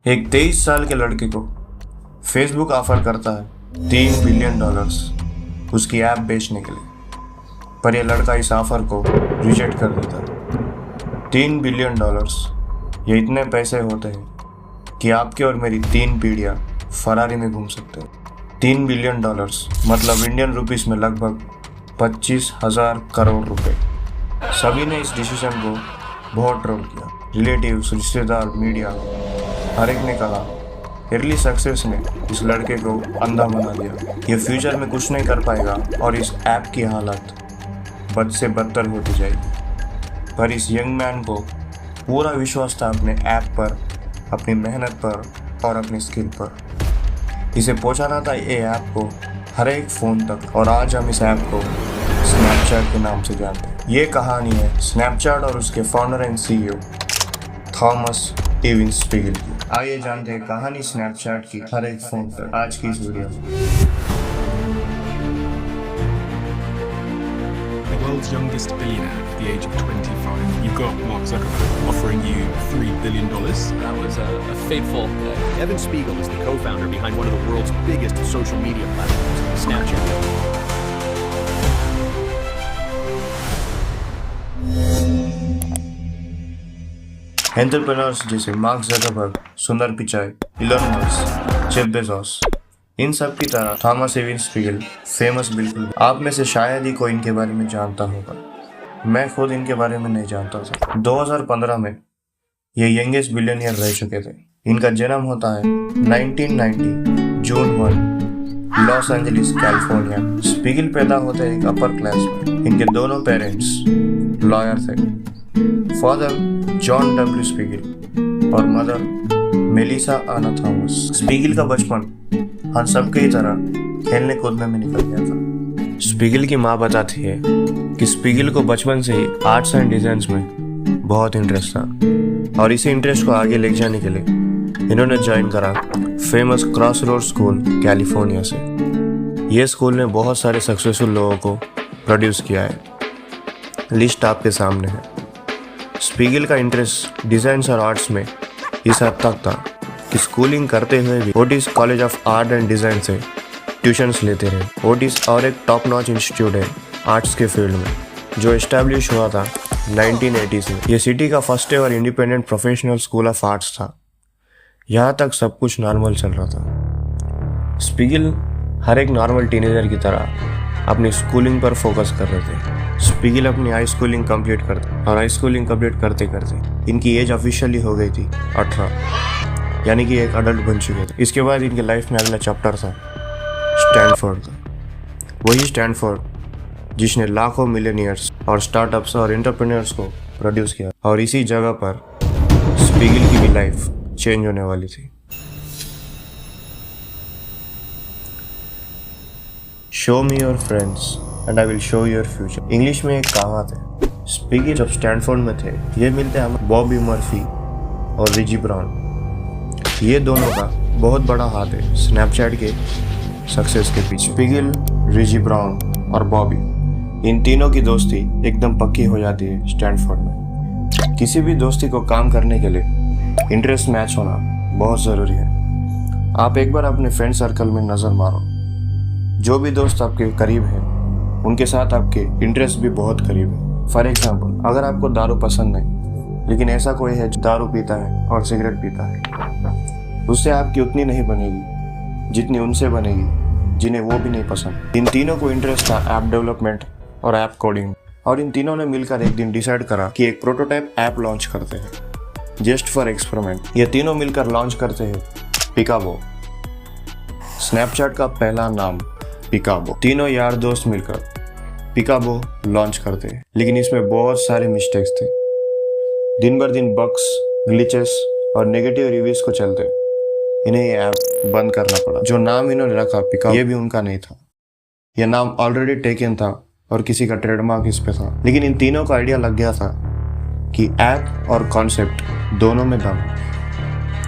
एक 23 साल के लड़के को फेसबुक ऑफर करता है $3 बिलियन उसकी ऐप बेचने के लिए, पर यह लड़का इस ऑफर को रिजेक्ट कर देता है। $3 बिलियन ये इतने पैसे होते हैं कि आपकी और मेरी 3 पीढ़ियाँ फरारी में घूम सकते हैं। $3 बिलियन मतलब इंडियन रुपीस में लगभग 25,000 करोड़ रुपए। सभी ने इस डिसीजन को बहुत ट्रोल किया। रिलेटिव्स, रिश्तेदार, मीडिया, हर एक ने कहा अर्ली सक्सेस ने इस लड़के को अंधा बना दिया। ये फ्यूचर में कुछ नहीं कर पाएगा और इस ऐप की हालत बद से बदतर होती जाएगी। पर इस यंग मैन को पूरा विश्वास था अपने ऐप पर, अपनी मेहनत पर और अपनी स्किल पर। इसे पहुंचाना था ये ऐप को हर एक फ़ोन तक, और आज हम इस ऐप को स्नैपचैट के नाम से जानते हैं। ये कहानी है स्नैपचैट और उसके founder and CEO Thomas Evin Spiegel की। आइए जानते हैं कहानी स्नैपचैट की हर एक फ़ोन पर आज की इस वीडियो में। The world's youngest billionaire at the age of 25. You've got Mark Zuckerberg offering you $3 billion. That was a fateful. Evan Spiegel is the co-founder behind one of the world's biggest social media platforms, Snapchat. Entrepreneurs जैसे Mark Zuckerberg, Sundar Pichai, Elon Musk, Jeff Bezos, इन सब की तरह Thomas Evin Spiegel famous बिल्कुल। आप में से शायद ही कोई इनके बारे में जानता होगा। मैं खुद इनके बारे में नहीं जानता था। 2015 में ये यंगेस्ट बिलियनियर रह चुके थे। इनका जन्म होता है 1990 जून 1 लॉस एंजलिस कैलिफोर्निया। स्पीगल पैदा होते हैं एक अपर क्लास में। इनके दोनों पेरेंट्स लॉयर थे। फादर जॉन डब्ल्यू स्पीगल और मदर मेलिसा आना थॉमस। स्पीगल का बचपन हम सबके ही तरह खेलने कूदने में निकल गया था। स्पीगल की माँ बताती है कि स्पीगल को बचपन से ही आर्ट्स एंड डिजाइन्स में बहुत इंटरेस्ट था, और इसी इंटरेस्ट को आगे ले जाने के लिए इन्होंने ज्वाइन करा famous cross road school California से। ये स्कूल ने बहुत सारे सक्सेसफुल लोगों को प्रोड्यूस किया है। लिस्ट आपके सामने है। स्पीगल का इंटरेस्ट डिज़ाइंस और आर्ट्स में इस हद तक था कि स्कूलिंग करते हुए भी Otis college of art and design से ट्यूशन्स लेते रहे। ओटिस और एक टॉप नॉच इंस्टीट्यूट है आर्ट्स के फील्ड में, जो इस्टेब्लिश हुआ था 1980s में। ये सिटी का first ever independent professional school of arts था। यहाँ तक सब कुछ नॉर्मल चल रहा था। स्पीगल हर एक नॉर्मल टीनेजर की तरह अपनी स्कूलिंग पर फोकस कर रहे थे। स्पीगल अपनी हाई स्कूलिंग कंप्लीट करते करते इनकी एज ऑफिशियली हो गई थी 18, यानी कि एक अडल्ट बन चुके थे। इसके बाद इनके लाइफ में अगला चैप्टर था स्टैनफोर्ड का। वही स्टैनफोर्ड जिसने लाखों मिलियनियर्स और स्टार्टअप्स और एंटरप्रेन्योर्स को प्रोड्यूस किया, और इसी जगह पर स्पीगल की भी लाइफ चेंज होने वाली थी। Show me your friends and I will show your future. English में एक कहावत है। स्पीगल जब स्टैनफोर्ड में थे, ये मिलते हैं बॉबी मर्फी और रिजी ब्राउन। ये दोनों का बहुत बड़ा हाथ है स्नैपचैट के सक्सेस के पीछे। स्पीगल, रिजी ब्राउन और बॉबी, इन तीनों की दोस्ती एकदम पक्की हो जाती है स्टैनफोर्ड में। किसी भी दोस्ती को काम करने के लिए इंटरेस्ट मैच होना बहुत ज़रूरी है। आप एक बार अपने फ्रेंड सर्कल में नज़र मारो। जो भी दोस्त आपके करीब है उनके साथ आपके इंटरेस्ट भी बहुत करीब है। फॉर एग्जाम्पल, अगर आपको दारू पसंद नहीं, लेकिन ऐसा कोई है जो दारू पीता है और सिगरेट पीता है, उससे आपकी उतनी नहीं बनेगी जितनी उनसे बनेगी जिन्हें वो भी नहीं पसंद। इन तीनों को इंटरेस्ट था ऐप डेवलपमेंट और ऐप कोडिंग, और इन तीनों ने मिलकर एक दिन डिसाइड करा कि एक प्रोटोटाइप ऐप लॉन्च करते हैं जस्ट फॉर एक्सपेरिमेंट। ये तीनों मिलकर लॉन्च करते हैं पिकाबो। स्नैपचैट का पहला नाम पिकाबो। तीनों यार दोस्त मिलकर पिकाबो लॉन्च करते हैं, लेकिन इसमें बहुत सारे मिस्टेक्स थे। दिन भर दिन बग्स, ग्लिचेस और नेगेटिव रिव्यूज को चलते इन्हें ये ऐप बंद करना पड़ा। जो नाम इन्होंने रखा पिकाबो, ये भी उनका नहीं था। यह नाम ऑलरेडी टेकन था और किसी का ट्रेडमार्क इस पे था, लेकिन इन तीनों का आइडिया लग गया था कि ऐप और कॉन्सेप्ट दोनों में दम,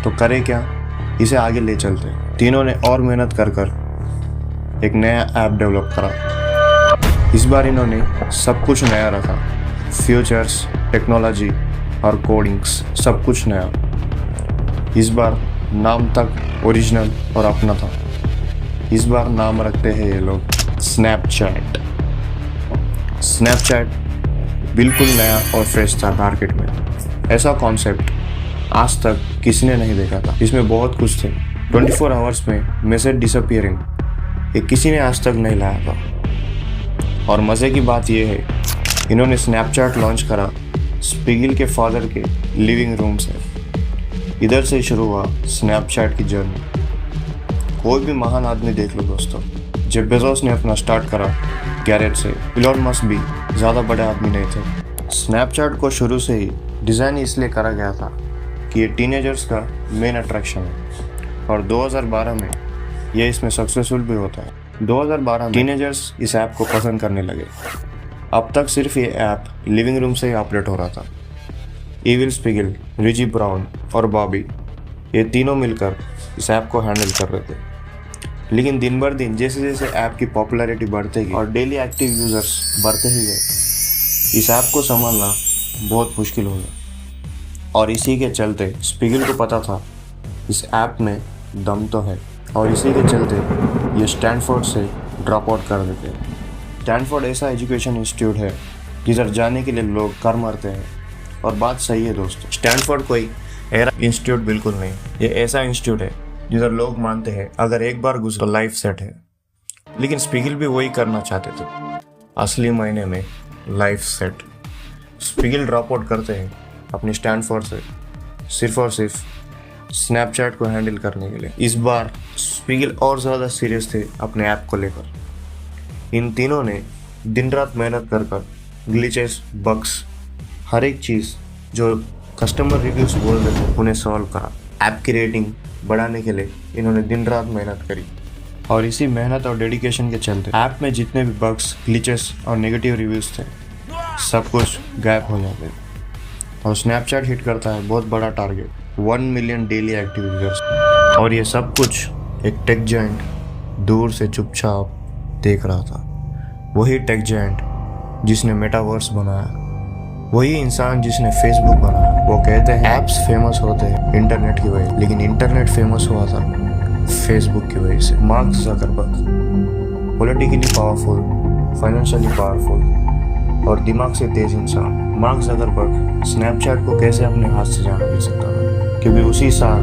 तो करे क्या, इसे आगे ले चलते। तीनों ने और मेहनत कर एक नया ऐप डेवलप करा। इस बार इन्होंने सब कुछ नया रखा, फीचर्स, टेक्नोलॉजी और कोडिंग्स, सब कुछ नया। इस बार नाम तक ओरिजिनल और अपना था। इस बार नाम रखते हैं ये लोग स्नैपचैट। स्नैपचैट बिल्कुल नया और फ्रेश था मार्केट में। ऐसा कॉन्सेप्ट आज तक किसी ने नहीं देखा था। इसमें बहुत कुछ थे। 24 आवर्स में मैसेज डिसअपियरिंग, ये किसी ने आज तक नहीं लाया था। और मज़े की बात यह है, इन्होंने स्नैपचैट लॉन्च करा स्पिगल के फादर के लिविंग रूम से। इधर से शुरू हुआ स्नैपचैट की जर्नी। कोई भी महान आदमी देख लो दोस्तों, जेफ बेजोस ने अपना स्टार्ट करा गैरेज से। इलॉन मस्क भी ज़्यादा बड़े आदमी नहीं थे। स्नैपचैट को शुरू से ही डिज़ाइन इसलिए करा गया था कि ये टीनेजर्स का मेन अट्रैक्शन है, और 2012 में ये इसमें सक्सेसफुल भी होता है। 2012 में टीनेजर्स इस ऐप को पसंद करने लगे। अब तक सिर्फ ये ऐप लिविंग रूम से ही ऑपरेट हो रहा था। इविल स्पिगल, रिची ब्राउन और बॉबी, ये तीनों मिलकर इस ऐप को हैंडल कर रहे थे। लेकिन दिन बर दिन जैसे जैसे ऐप की पॉपुलैरिटी बढ़ते गई और डेली एक्टिव यूजर्स बढ़ते ही गए, इस ऐप को संभालना बहुत मुश्किल हो गया। और इसी के चलते स्पिगल को पता था इस ऐप में दम तो है, और इसी के चलते ये स्टैनफोर्ड से ड्रॉप आउट कर देते। स्टैनफोर्ड ऐसा एजुकेशन इंस्टीट्यूट है जिधर जाने के लिए लोग कर मरते हैं। और बात सही है दोस्तों, स्टैनफोर्ड कोई ऐसा इंस्टीट्यूट बिल्कुल नहीं, ये ऐसा इंस्टीट्यूट है जिधर लोग मानते हैं अगर एक बार गुजरे तो लाइफ सेट है। लेकिन स्पिगल भी वही करना चाहते थे, असली मायने में लाइफ सेट। स्पिगल ड्रॉप आउट करते हैं अपनी स्टैनफोर्ड से सिर्फ और सिर्फ स्नैपचैट को हैंडल करने के लिए। इस बार स्पिगल और ज़्यादा सीरियस थे अपने ऐप को लेकर। इन तीनों ने दिन रात मेहनत कर ग्लिचेस, बग्स, हर एक चीज़ जो कस्टमर रिव्यूज़ बोल रहे थे उन्हें सॉल्व करा। ऐप की रेटिंग बढ़ाने के लिए इन्होंने दिन रात मेहनत करी, और इसी मेहनत और डेडिकेशन के चलते ऐप में जितने भी बग्स, ग्लिचेस और नेगेटिव रिव्यूज़ थे सब कुछ गायब हो जाते। और स्नैपचैट हिट करता है बहुत बड़ा target, 1 million daily active users. और ये सब कुछ एक टेक जायंट दूर से चुपचाप देख रहा था। वही टेक जायंट जिसने मेटावर्स बनाया, वही इंसान जिसने फेसबुक बनाया। वो कहते हैं ऐप्स फेमस होते हैं इंटरनेट की वजह, लेकिन इंटरनेट फेमस हुआ था फेसबुक की वजह से। Mark Zuckerberg, politically powerful, financially powerful और दिमाग से तेज इंसान। मार्क ज़करबर्ग स्नैपचैट को कैसे अपने हाथ से जान ले सकता था, क्योंकि उसी साल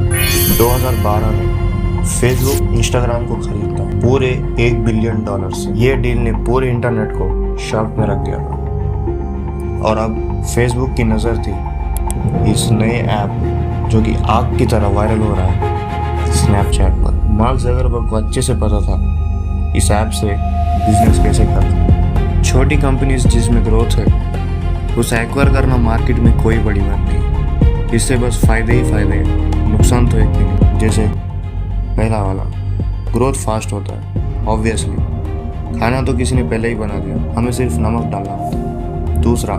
2012 में फेसबुक इंस्टाग्राम को खरीदता पूरे $1 बिलियन से। ये डील ने पूरे इंटरनेट को शॉक में रख दिया था। और अब फेसबुक की नज़र थी इस नए ऐप जो कि आग की तरह वायरल हो रहा है, स्नैपचैट पर। मार्क ज़करबर्ग को अच्छे से पता था इस ऐप से बिजनेस कैसे करते। छोटी कंपनीज जिसमें ग्रोथ है उसे एक्वायर करना मार्केट में कोई बड़ी बात नहीं, इससे बस फ़ायदे ही फ़ायदे हैं, नुकसान तो एक भी नहीं। जैसे पहला वाला, ग्रोथ फास्ट होता है ऑब्वियसली, खाना तो किसी ने पहले ही बना दिया, हमें सिर्फ नमक डालना होता है। दूसरा,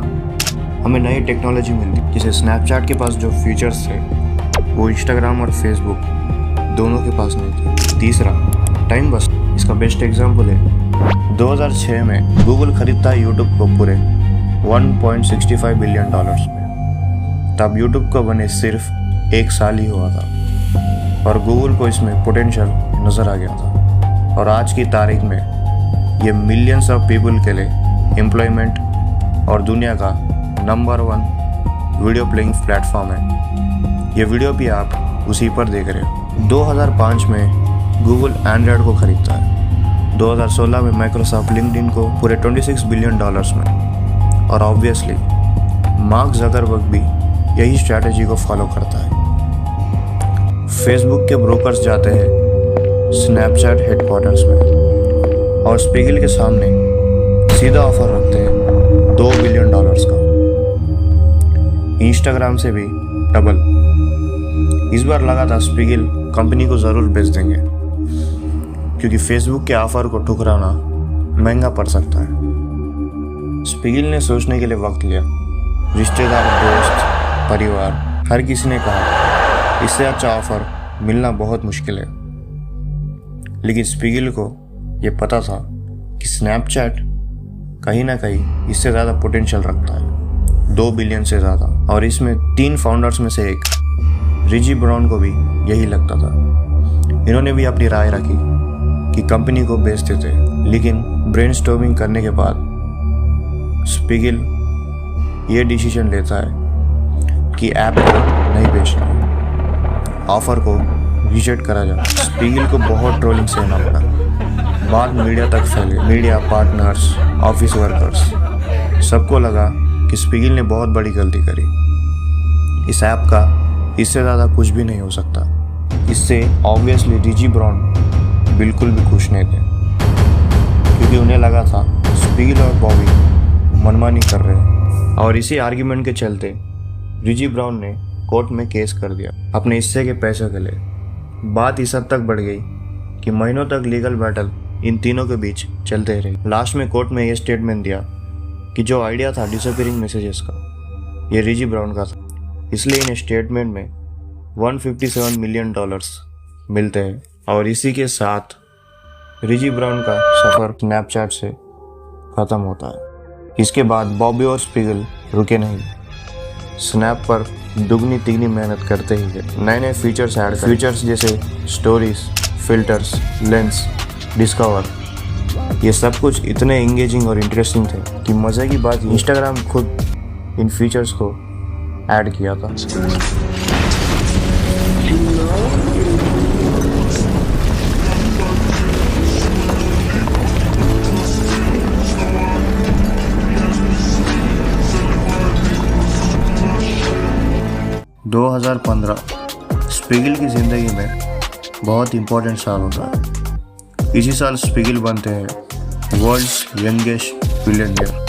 हमें नई टेक्नोलॉजी मिलती, जैसे स्नैपचैट के पास जो फीचर्स थे वो इंस्टाग्राम और फेसबुक दोनों के पास नहीं थे। तीसरा, टाइम बस। इसका बेस्ट एग्जांपल है 2006 में गूगल खरीदता है यूट्यूब को पूरे $1.65 बिलियन में। तब यूट्यूब को बने सिर्फ 1 साल ही हुआ था, और गूगल को इसमें पोटेंशियल नज़र आ गया था। और आज की तारीख में ये मिलियंस ऑफ पीपल के लिए एम्प्लॉयमेंट और दुनिया का नंबर 1 वीडियो प्लेइंग प्लेटफॉर्म है। ये वीडियो भी आप उसी पर देख रहे हो। 2005 में गूगल एंड्रॉयड को खरीदता है। 2016 में माइक्रोसॉफ्ट लिंक्डइन को पूरे $26 बिलियन में। और ऑब्वियसली मार्क ज़करबर्ग भी यही स्ट्रैटेजी को फॉलो करता है। फेसबुक के ब्रोकर्स जाते हैं स्नैपचैट हेडक्वार्टर्स में और स्पिगल के सामने सीधा ऑफर रखते हैं $2 बिलियन का। इंस्टाग्राम से भी डबल। इस बार लगा था स्पिगल कंपनी को ज़रूर बेच देंगे, क्योंकि फेसबुक के ऑफर को ठुकराना महंगा पड़ सकता है। स्पिगल ने सोचने के लिए वक्त लिया। रिश्तेदार, दोस्त, परिवार, हर किसी ने कहा इससे अच्छा ऑफर मिलना बहुत मुश्किल है। लेकिन स्पिगल को ये पता था कि स्नैपचैट कहीं ना कहीं इससे ज़्यादा पोटेंशियल रखता है, $2 बिलियन से ज़्यादा। और इसमें 3 फाउंडर्स में से एक रिजी ब्राउन को भी यही लगता था। इन्होंने भी अपनी राय रखी कि कंपनी को बेच देते, लेकिन ब्रेनस्टॉर्मिंग करने के बाद स्पीगल ये डिसीजन लेता है कि ऐप को नहीं बेचना, ऑफर को रिजेक्ट करा जाए। स्पीगल को बहुत ट्रोलिंग सहना पड़ा, बात मीडिया तक फैले। मीडिया, पार्टनर्स, ऑफिस वर्कर्स, सबको लगा कि स्पीगल ने बहुत बड़ी गलती करी। इस ऐप का इससे ज़्यादा कुछ भी नहीं हो सकता। इससे ऑब्वियसली रिजी ब्राउन बिल्कुल भी खुश नहीं थे, क्योंकि उन्हें लगा था स्पीगल और बॉबी मनमानी कर रहे हैं। और इसी आर्ग्यूमेंट के चलते रिजी ब्राउन ने कोर्ट में केस कर दिया अपने हिस्से के पैसे के लिए। बात इस हद तक बढ़ गई कि महीनों तक लीगल बैटल इन तीनों के बीच चलते रही। लास्ट में कोर्ट में यह स्टेटमेंट दिया कि जो आइडिया था डिसअपीयरिंग मैसेजेस का, ये रिजी ब्राउन का था। इसलिए इन स्टेटमेंट में $157 मिलियन मिलते हैं। और इसी के साथ रिजी ब्राउन का सफ़र स्नैपचैट से ख़त्म होता है। इसके बाद बॉबी और स्पीगल रुके नहीं, स्नैप पर दुगनी तिगनी मेहनत करते ही गए। नए नए फीचर्स ऐड कर, फीचर्स जैसे स्टोरीज, फिल्टर्स, लेंस, डिस्कवर, ये सब कुछ इतने एंगेजिंग और इंटरेस्टिंग थे कि मज़े की बात इंस्टाग्राम खुद इन फीचर्स को ऐड किया था। 2015 स्पीगल की ज़िंदगी में बहुत इम्पोर्टेंट साल होता है। इसी साल स्पीगल बनते हैं world's youngest billionaire.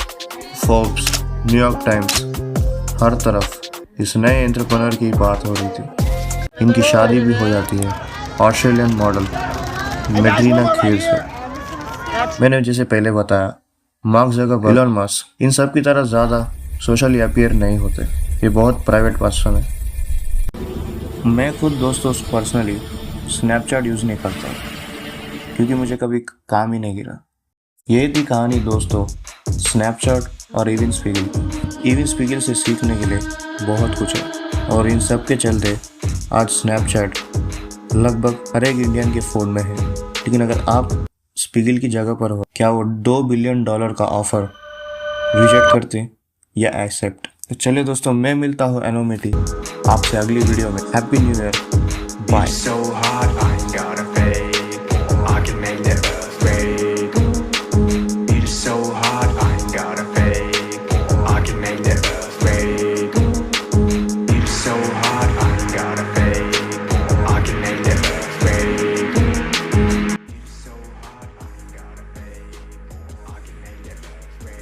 Forbes, New York Times, हर तरफ इस नए एंटरप्रेन्योर की बात हो रही थी। इनकी शादी भी हो जाती है ऑस्ट्रेलियन मॉडल मैड्रीना खेल से। मैंने जैसे पहले बताया, मार्क ज़करबर्ग, इलॉन मस्क, इन सब की तरह ज़्यादा सोशली अपीयर नहीं होते। ये बहुत प्राइवेट पर्सन है। मैं खुद दोस्तों पर्सनली स्नैपचैट यूज़ नहीं करता, क्योंकि मुझे कभी काम ही नहीं गिरा। यही थी कहानी दोस्तों स्नैपचैट और इवन स्पीगल से सीखने के लिए बहुत कुछ है। और इन सब के चलते आज स्नैपचैट लगभग हर एक इंडियन के फ़ोन में है। लेकिन अगर आप स्पीगल की जगह पर हो, क्या वो $2 बिलियन का ऑफ़र रिजेक्ट करते या एक्सेप्ट? तो चलिए दोस्तों, मैं मिलता हूँ एनोमिटी आपसे अगली वीडियो में। Happy new year, bye.